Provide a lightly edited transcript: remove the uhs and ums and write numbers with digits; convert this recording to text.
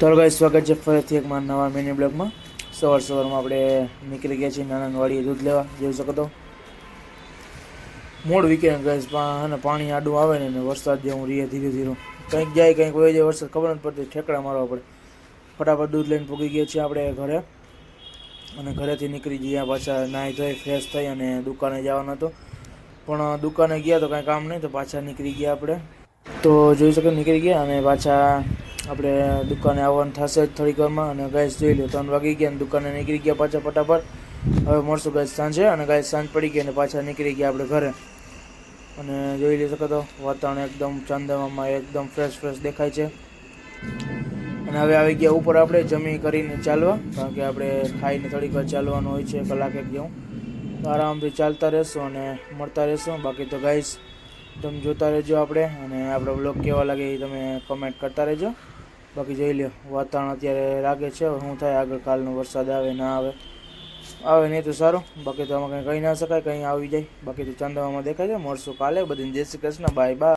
તો ગાઈસ સ્વાગત છે ફરીથી એક મારા નવા મિની બ્લોગમાં. સવારમાં આપણે નીકળી ગયા છીએ નાના વાડીએ દૂધ લેવા. જોઈ શકો તો મોડ વીકેન્ડ ગાઈસ, અને પાણી આડું આવે ને વરસાદ જેવું રીએ ધીરે ધીરે કંઈક જાય કંઈક વહી જાય. વરસાદ ખબર નથી પડતી, ઠેકડા મારવા પડે. ફટાફટ દૂધ લઈને પૂગી ગયા છીએ આપણે ઘરે, અને ઘરેથી નીકળી ગયા પાછા નાહી ધોઈ ફ્રેશ થઈ અને દુકાને જવાનું હતું. પણ દુકાને ગયા તો કાંઈ કામ નહીં, તો પાછા નીકળી ગયા આપણે. તો જોઈ શકો નીકળી ગયા અને પાછા આપણે દુકાને આવવાનું થશે થોડીક વારમાં. અને ગાઈસ જોઈ લો 3 વાગી ગયા અને દુકાને નીકળી ગયા પાછા ફટાફટ. હવે મળશું ગાઈસ સાંજે. અને ગાઈસ સાંજ પડી ગઈ અને પાછા નીકળી ગયા આપણે ઘરે. અને જોઈ શકો તો વાતાવરણ એકદમ ચાંદમામાં એકદમ ફ્રેશ દેખાય છે. અને હવે આવી ગયા ઉપર આપણે જમી કરીને ચાલવા, કારણ કે આપણે ખાઈને થોડીક વાર ચાલવાનું હોય છે, કલાક એક જેવું. તો આરામથી ચાલતા રહેશું અને મળતા રહેશું. બાકી તો ગાઈસ તમે જોતા રહેજો આપણે, અને આપણો બ્લોગ કેવા લાગે એ તમે કમેન્ટ કરતા રહેજો. બાકી જોઈ લો વાતાવરણ અત્યારે લાગે છે શું થાય આગળ, કાલનો વરસાદ આવે ના આવે નહીં તો સારું. બાકી તો આમાં કંઈ કહી ના શકાય, કંઈ આવી જાય. બાકી તો ચાંદવામાં દેખાય છે. મળશું કાલે. બધાને જય શ્રી કૃષ્ણ, બાય બાય.